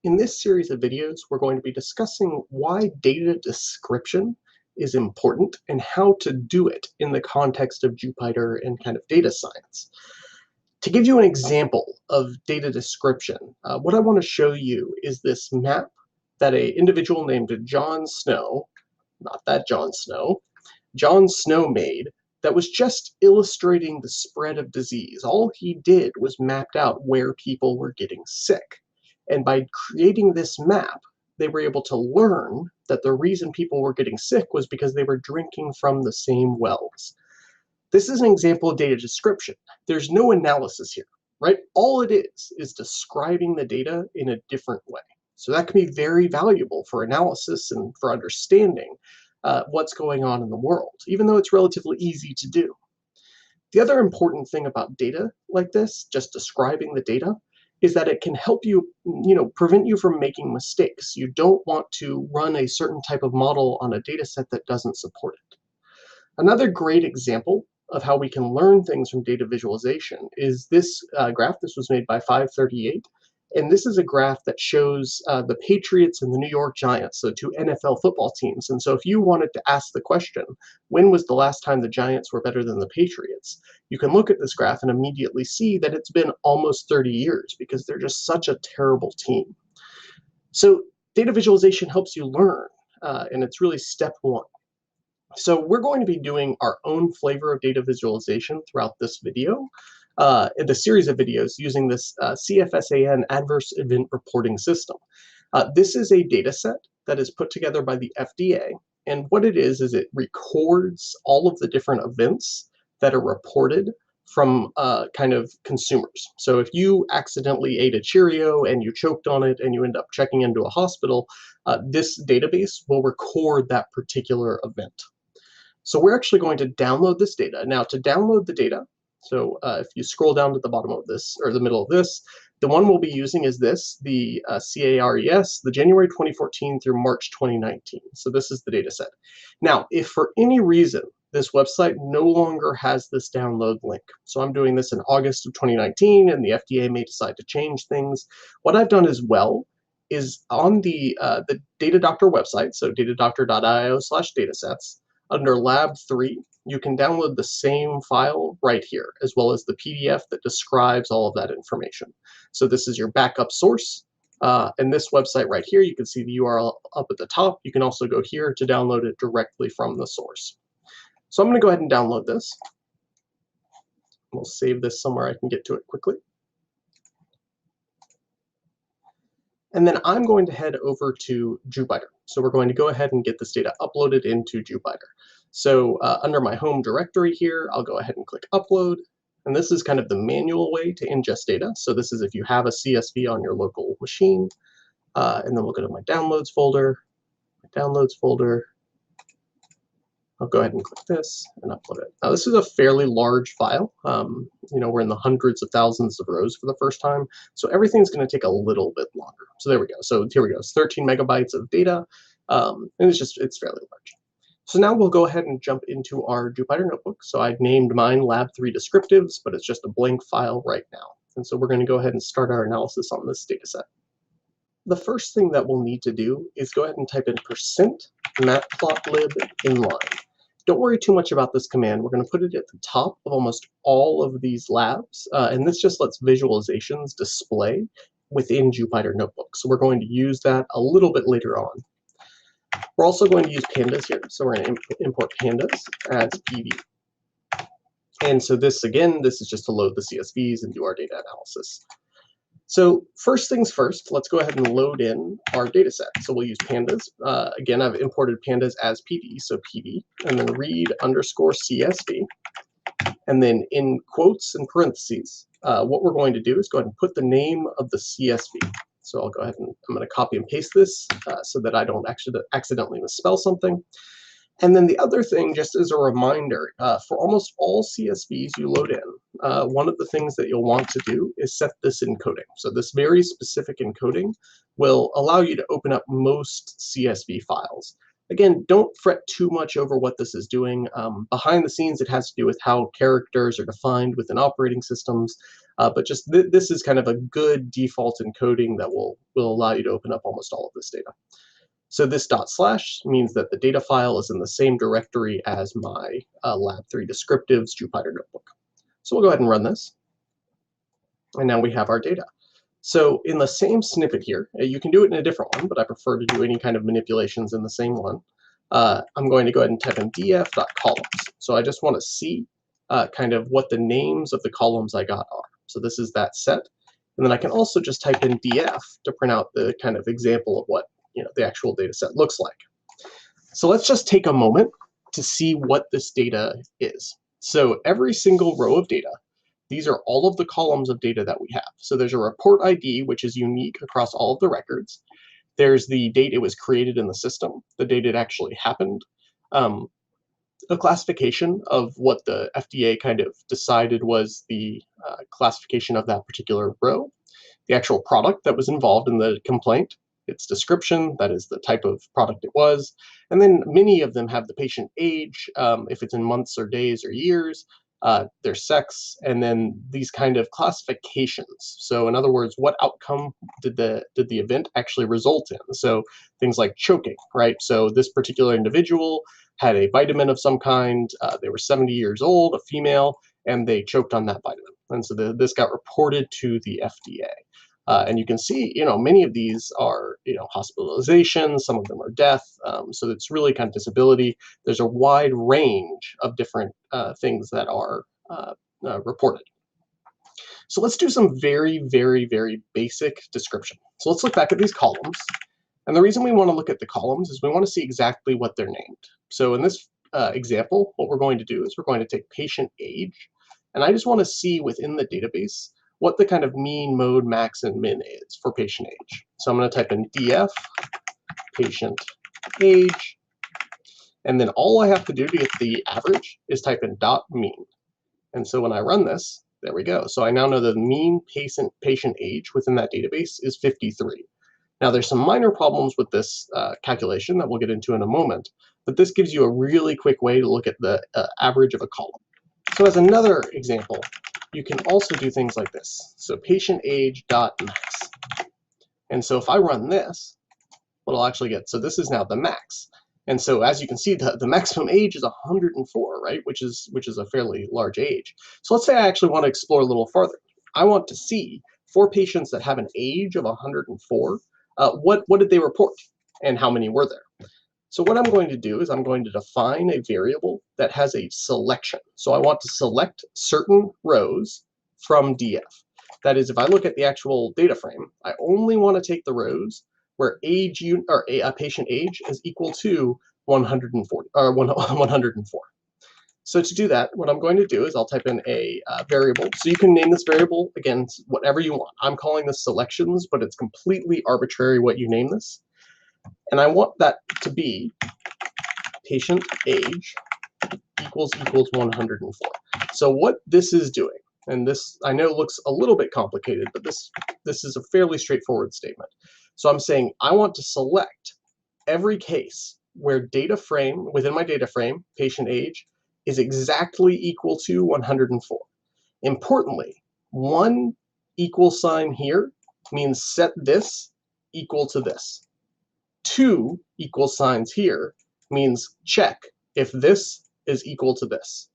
In this series of videos, we're going to be discussing why data description is important and how to do it in the context of Jupyter and kind of data science. To give you an example of data description, what I want to show you is this map that an individual named John Snow, not that John Snow, John Snow made that was just illustrating the spread of disease. All he did was mapped out where people were getting sick. And by creating this map, they were able to learn that the reason people were getting sick was because they were drinking from the same wells. This is an example of data description. There's no analysis here, right? All it is describing the data in a different way. So that can be very valuable for analysis and for understanding what's going on in the world, even though it's relatively easy to do. The other important thing about data like this, just describing the data, is that it can help you, prevent you from making mistakes. You don't want to run a certain type of model on a data set that doesn't support it. Another great example of how we can learn things from data visualization is this graph. This was made by 538. And this is a graph that shows the Patriots and the New York Giants, so two NFL football teams. And so if you wanted to ask the question, when was the last time the Giants were better than the Patriots? You can look at this graph and immediately see that it's been almost 30 years because they're just such a terrible team. So data visualization helps you learn, and it's really step one. So we're going to be doing our own flavor of data visualization throughout this video. In the series of videos using this CFSAN Adverse Event Reporting System. This is a data set that is put together by the FDA, and what it is it records all of the different events that are reported from kind of consumers. So if you accidentally ate a Cheerio and you choked on it and you end up checking into a hospital, this database will record that particular event. So we're actually going to download this data. Now, to download the data, so if you scroll down to the bottom of this, or the middle of this, the one we'll be using is this, the CARES, the January 2014 through March 2019. So this is the data set. Now, if for any reason this website no longer has this download link, so I'm doing this in August of 2019, and the FDA may decide to change things, what I've done as well is on the Data Doctor website, so datadoctor.io/datasets, under Lab 3, you can download the same file right here, as well as the PDF that describes all of that information. So this is your backup source. And this website right here, you can see the URL up at the top. You can also go here to download it directly from the source. So I'm going to go ahead and download this. We'll save this somewhere I can get to it quickly. And then I'm going to head over to Jupyter. So we're going to go ahead and get this data uploaded into Jupyter. So under my home directory here, I'll go ahead and click upload. And this is kind of the manual way to ingest data. So this is if you have a CSV on your local machine. And then we'll go to my downloads folder. I'll go ahead and click this and upload it. Now this is a fairly large file. We're in the hundreds of thousands of rows for the first time. So everything's going to take a little bit longer. So there we go. So here we go. It's 13 megabytes of data. And it's fairly large. So now we'll go ahead and jump into our Jupyter notebook. So I've named mine Lab 3 Descriptives, but it's just a blank file right now. And so we're going to go ahead and start our analysis on this data set. The first thing that we'll need to do is go ahead and type in %matplotlib inline. Don't worry too much about this command. We're going to put it at the top of almost all of these labs, and this just lets visualizations display within Jupyter Notebook. So we're going to use that a little bit later on. We're also going to use pandas here, so we're going to import pandas as PD. And so this is just to load the CSVs and do our data analysis. So first things first, let's go ahead and load in our data set. So we'll use pandas. Again, I've imported pandas as PD, so PD, and then read_CSV. And then in quotes and parentheses, what we're going to do is go ahead and put the name of the CSV. So I'll go ahead and I'm going to copy and paste this so that I don't accidentally misspell something. And then the other thing, just as a reminder, for almost all CSVs you load in, one of the things that you'll want to do is set this encoding. So this very specific encoding will allow you to open up most CSV files. Again, don't fret too much over what this is doing. Behind the scenes, it has to do with how characters are defined within operating systems, but just this is kind of a good default encoding that will allow you to open up almost all of this data. So this dot slash means that the data file is in the same directory as my Lab3 Descriptives Jupyter notebook. So we'll go ahead and run this. And now we have our data. So in the same snippet here, you can do it in a different one, but I prefer to do any kind of manipulations in the same one. I'm going to go ahead and type in df.columns. So I just want to see kind of what the names of the columns I got are. So this is that set. And then I can also just type in df to print out the kind of example of what the actual data set looks like. So let's just take a moment to see what this data is. So every single row of data, these are all of the columns of data that we have. So there's a report ID, which is unique across all of the records. There's the date it was created in the system, the date it actually happened, a classification of what the FDA kind of decided was the classification of that particular row, the actual product that was involved in the complaint, its description, that is the type of product it was, and then many of them have the patient age, if it's in months or days or years, their sex, and then these kind of classifications. So in other words, what outcome did the event actually result in? So things like choking, right? So this particular individual had a vitamin of some kind, they were 70 years old, a female, and they choked on that vitamin. And so this got reported to the FDA. And you can see, many of these are, hospitalizations, some of them are death. So it's really kind of disability. There's a wide range of different things that are reported. So let's do some very, very, very basic description. So let's look back at these columns. And the reason we want to look at the columns is we want to see exactly what they're named. So in this example, what we're going to do is we're going to take patient age. And I just want to see within the database what the kind of mean, mode, max, and min is for patient age. So I'm going to type in df patient age, and then all I have to do to get the average is type in dot mean. And so when I run this, there we go. So I now know the mean patient age within that database is 53. Now there's some minor problems with this calculation that we'll get into in a moment, but this gives you a really quick way to look at the average of a column. So as another example, you can also do things like this. So patient age dot max. And so if I run this, what I'll actually get, so this is now the max. And so as you can see, the maximum age is 104, right? Which is a fairly large age. So let's say I actually want to explore a little farther. I want to see for patients that have an age of 104, what did they report and how many were there? So what I'm going to do is I'm going to define a variable that has a selection. So I want to select certain rows from DF. That is, if I look at the actual data frame, I only want to take the rows where a patient age is equal to 140 or 104. So to do that, what I'm going to do is I'll type in a variable. So you can name this variable, again, whatever you want. I'm calling this selections, but it's completely arbitrary what you name this. And I want that to be patient age equals 104. So what this is doing, and this I know looks a little bit complicated, but this is a fairly straightforward statement. So I'm saying I want to select every case where data frame, within my data frame, patient age, is exactly equal to 104. Importantly, one equal sign here means set this equal to this. Two equal signs here means check if this is equal to this.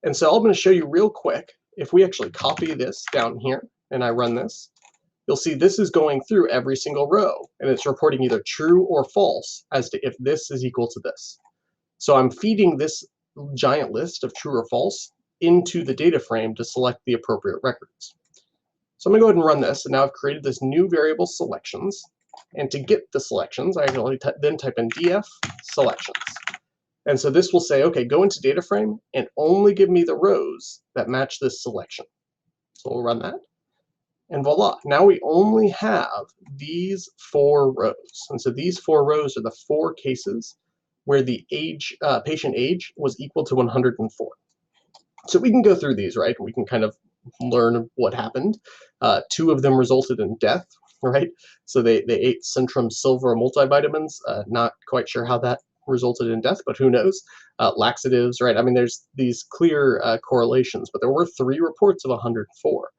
And so I'm going to show you real quick, if we actually copy this down here and I run this, you'll see this is going through every single row and it's reporting either true or false as to if this is equal to this. So I'm feeding this giant list of true or false into the data frame to select the appropriate records. So I'm going to go ahead and run this, and now I've created this new variable selections. And to get the selections, I can only then type in df selections. And so this will say, okay, go into data frame and only give me the rows that match this selection. So we'll run that. And voila, now we only have these 4 rows. And so these 4 rows are the 4 cases where the age, patient age was equal to 104. So we can go through these, right? We can kind of learn what happened. 2 of them resulted in death, right? So they ate Centrum Silver multivitamins. Not quite sure how that resulted in death, but who knows? Laxatives, right? I mean, there's these clear correlations, but there were 3 reports of 104.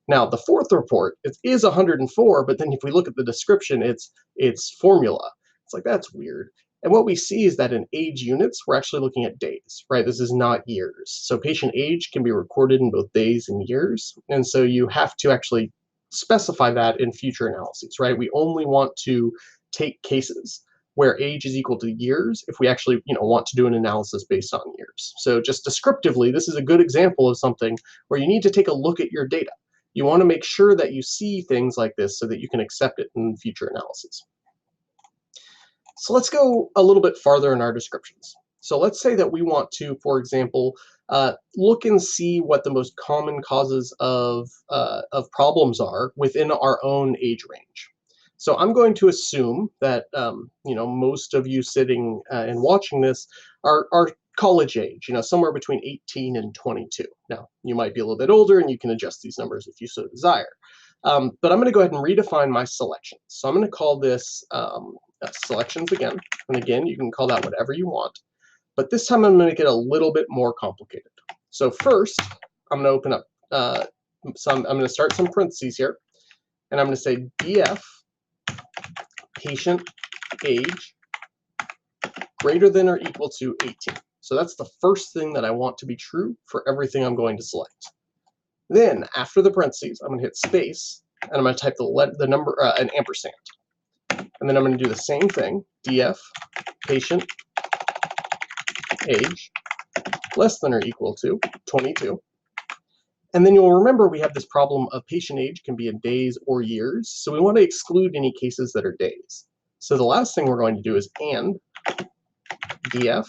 Now, the 4th report is 104, but then if we look at the description, it's formula. It's like, that's weird. And what we see is that in age units, we're actually looking at days, right? This is not years. So patient age can be recorded in both days and years. And so you have to actually specify that in future analyses, right? We only want to take cases where age is equal to years if we actually want to do an analysis based on years. So just descriptively, this is a good example of something where you need to take a look at your data. You want to make sure that you see things like this so that you can accept it in future analyses. So let's go a little bit farther in our descriptions. So let's say that we want to, for example, look and see what the most common causes of problems are within our own age range. So I'm going to assume that most of you sitting and watching this are college age, somewhere between 18 and 22. Now, you might be a little bit older, and you can adjust these numbers if you so desire. But I'm going to go ahead and redefine my selections. So I'm going to call this selections again. And again, you can call that whatever you want. But this time I'm going to make it a little bit more complicated. So first, I'm going to open up I'm going to start some parentheses here. And I'm going to say df patient age greater than or equal to 18. So that's the first thing that I want to be true for everything I'm going to select. Then after the parentheses, I'm going to hit space, and I'm going to type the number, an ampersand. And then I'm going to do the same thing, df patient age less than or equal to 22. And then you'll remember we have this problem of patient age can be in days or years, so we want to exclude any cases that are days. So the last thing we're going to do is and df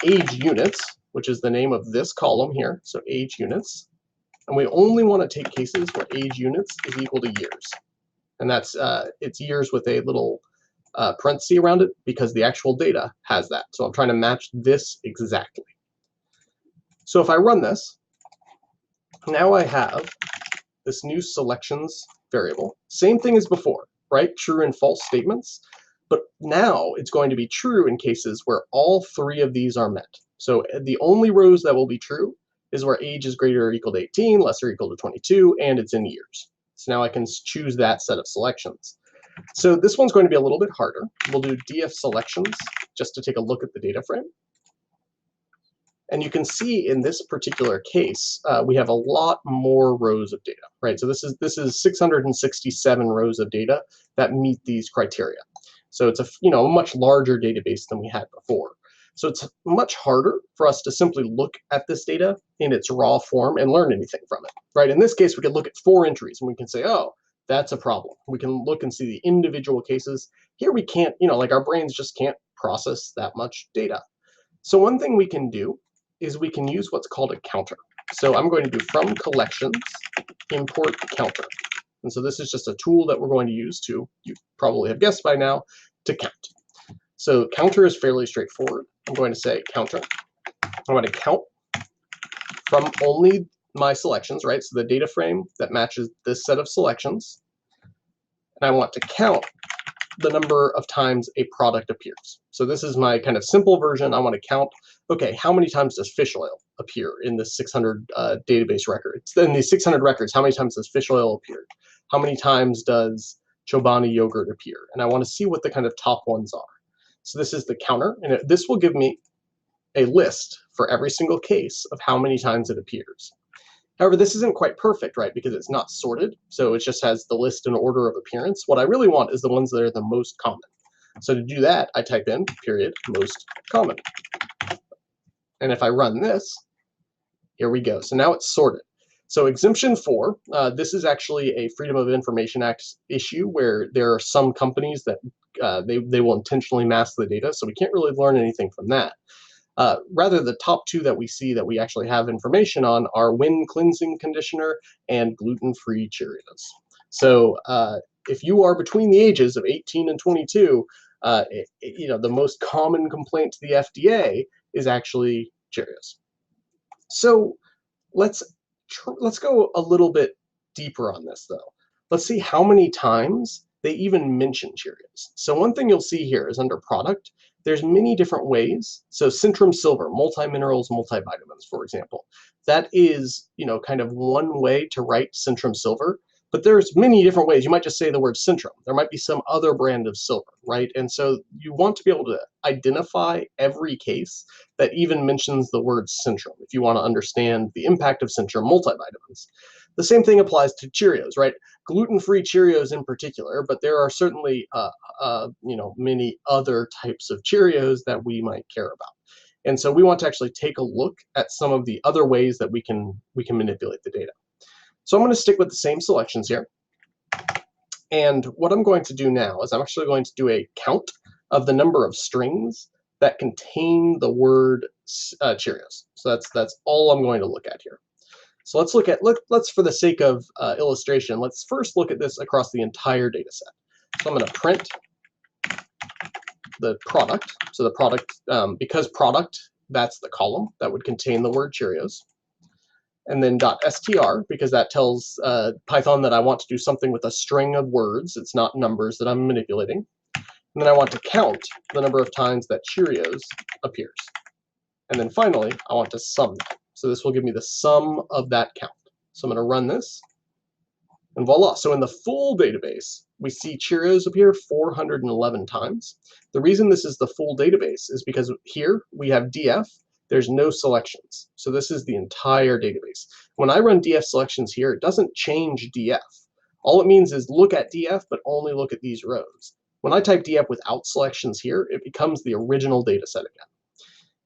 age units, which is the name of this column here, so age units. And we only want to take cases where age units is equal to years. And that's it's years with a little parenthesis around it because the actual data has that. So I'm trying to match this exactly. So if I run this, now I have this new selections variable. Same thing as before, right? True and false statements. But now it's going to be true in cases where all 3 of these are met. So the only rows that will be true is where age is greater or equal to 18, less or equal to 22, and it's in years. So now I can choose that set of selections. So this one's going to be a little bit harder. We'll do df selections just to take a look at the data frame. And you can see in this particular case, we have a lot more rows of data, right? So this is 667 rows of data that meet these criteria. So it's a much larger database than we had before. So it's much harder for us to simply look at this data in its raw form and learn anything from it, right? In this case, we could look at 4 entries and we can say, oh, that's a problem. We can look and see the individual cases. Here we can't, like our brains just can't process that much data. So one thing we can do is we can use what's called a counter. So I'm going to do from collections import counter. And so this is just a tool that we're going to use to, you probably have guessed by now, to count. So counter is fairly straightforward. I'm going to say counter. I'm going to count from only my selections, right? So the data frame that matches this set of selections. And I want to count the number of times a product appears. So this is my kind of simple version. I want to count, okay, how many times does fish oil appear in the 600 database records? In these 600 records, how many times does fish oil appear? How many times does Chobani yogurt appear? And I want to see what the kind of top ones are. So this is the counter, and this will give me a list for every single case of how many times it appears. However, this isn't quite perfect, right, because it's not sorted, so it just has the list in order of appearance. What I really want is the ones that are the most common. So to do that, I type in period most common. And if I run this, here we go. So now it's sorted. So exemption 4, this is actually a Freedom of Information Act issue where there are some companies that they will intentionally mask the data, so we can't really learn anything from that. Rather, the top 2 that we see that we actually have information on are Win Cleansing Conditioner and gluten-free Cheerios. So if you are between the ages of 18 and 22, the most common complaint to the FDA is actually Cheerios. So let's go a little bit deeper on this, though. Let's see how many times they even mention Cheerios. So one thing you'll see here is under product, there's many different ways. So Centrum Silver, multi-minerals, multivitamins, for example. That is, kind of one way to write Centrum Silver, but there's many different ways. You might just say the word Centrum. There might be some other brand of silver, right? And so you want to be able to identify every case that even mentions the word Centrum if you want to understand the impact of Centrum multivitamins. The same thing applies to Cheerios, right? Gluten-free Cheerios in particular, but there are certainly many other types of Cheerios that we might care about. And so we want to actually take a look at some of the other ways that we can manipulate the data. So I'm going to stick with the same selections here. And what I'm going to do now is I'm actually going to do a count of the number of strings that contain the word Cheerios. So that's all I'm going to look at here. So let's for the sake of illustration, let's first look at this across the entire data set. So I'm going to print the product. So the product, because product, that's the column that would contain the word Cheerios. And then .str, because that tells Python that I want to do something with a string of words. It's not numbers that I'm manipulating. And then I want to count the number of times that Cheerios appears. And then finally, I want to sum that. So this will give me the sum of that count. So I'm going to run this, and voila. So in the full database, we see Cheerios appear 411 times. The reason this is the full database is because here we have df. There's no selections. So this is the entire database. When I run df selections here, it doesn't change df. All it means is look at df, but only look at these rows. When I type df without selections here, it becomes the original data set again.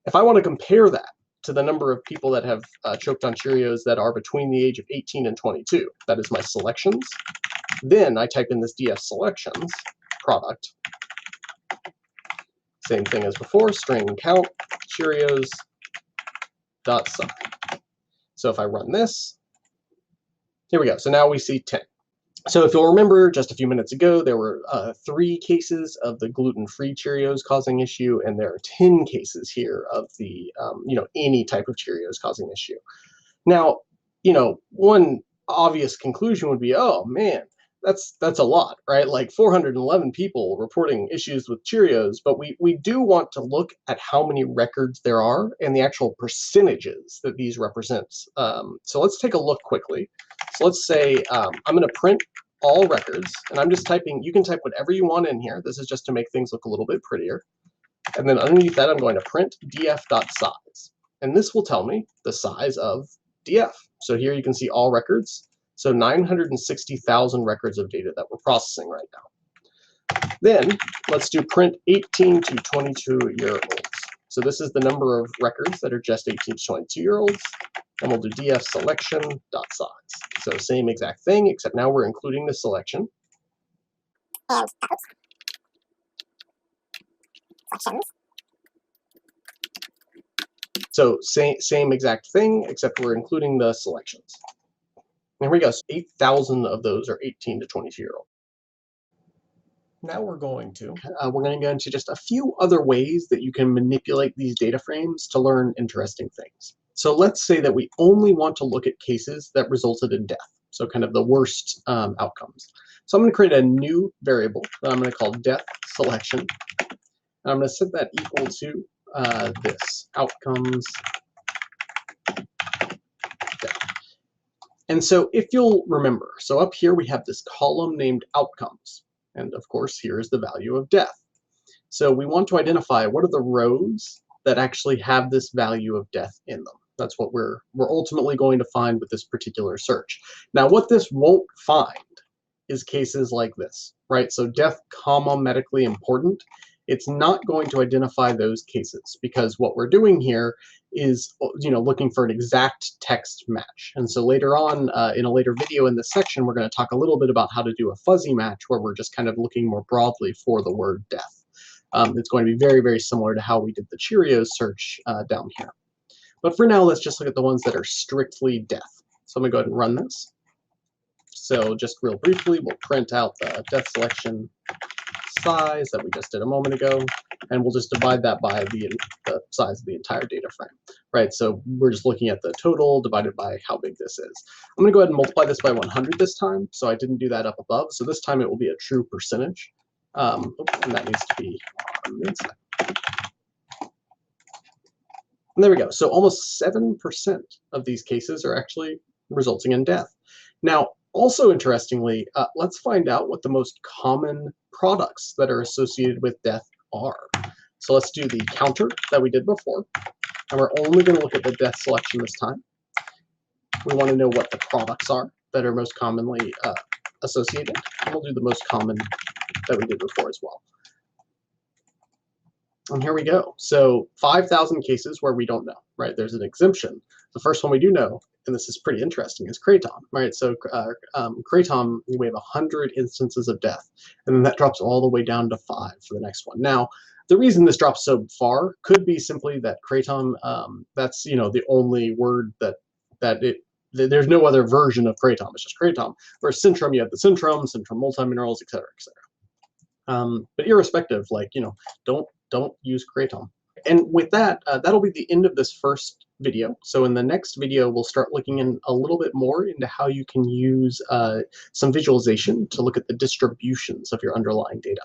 If I want to compare that to the number of people that have choked on Cheerios that are between the age of 18 and 22, that is my selections, then I type in this df selections product. Same thing as before, string count, Cheerios, .sum. So if I run this, here we go. So now we see 10. So if you'll remember, just a few minutes ago, there were 3 cases of the gluten-free Cheerios causing issue, and there are 10 cases here of the, any type of Cheerios causing issue. Now, one obvious conclusion would be, oh man, that's a lot, right? Like 411 people reporting issues with Cheerios, but we do want to look at how many records there are and the actual percentages that these represent. So let's take a look quickly. So let's say I'm going to print all records, and I'm just typing, you can type whatever you want in here. This is just to make things look a little bit prettier. And then underneath that, I'm going to print df.size. And this will tell me the size of df. So here you can see all records. So 960,000 records of data that we're processing right now. Then let's do print 18 to 22-year-olds. So this is the number of records that are just 18 to 22-year-olds. And we'll do df selection.size. So same exact thing, except now we're including the selection. And selections. So same exact thing, except we're including the selections. There we go. So 8,000 of those are 18 to 22-year-old. Now we're going to go into just a few other ways that you can manipulate these data frames to learn interesting things. So let's say that we only want to look at cases that resulted in death, so kind of the worst outcomes. So I'm going to create a new variable that I'm going to call death selection. And I'm going to set that equal to this, outcomes death. And so if you'll remember, so up here we have this column named outcomes. And of course, here is the value of death. So we want to identify what are the rows that actually have this value of death in them. That's what we're ultimately going to find with this particular search. Now, what this won't find is cases like this, right? So death, comma, medically important. It's not going to identify those cases because what we're doing here is, looking for an exact text match. And so later on, in a later video in this section, we're going to talk a little bit about how to do a fuzzy match where we're just kind of looking more broadly for the word death. It's going to be very, very similar to how we did the Cheerios search down here. But for now, let's just look at the ones that are strictly death. So I'm going to go ahead and run this. So just real briefly, we'll print out the death selection size that we just did a moment ago. and we'll just divide that by the size of the entire data frame, right? So we're just looking at the total divided by how big this is. I'm going to go ahead and multiply this by 100 this time, so I didn't do that up above. So this time it will be a true percentage, and that needs to be on the inside. And there we go. So almost 7% of these cases are actually resulting in death. Now, also interestingly, let's find out what the most common products that are associated with death are. So let's do the counter that we did before, and we're only going to look at the death selection this time. We want to know what the products are that are most commonly associated, and we'll do the most common that we did before as well. And here we go. So 5,000 cases where we don't know, right? There's an exemption. The first one we do know, and this is pretty interesting, is kratom, right? So kratom, we have 100 instances of death, and then that drops all the way down to 5 for the next one. Now, the reason this drops so far could be simply that kratom, that's, you know, the only word there's no other version of kratom. It's just kratom. Whereas Centrum, you have the Centrum multiminerals, et cetera, et cetera. But irrespective, like, you know, don't use kratom. And with that, that'll be the end of this first video. So in the next video, we'll start looking in a little bit more into how you can use some visualization to look at the distributions of your underlying data.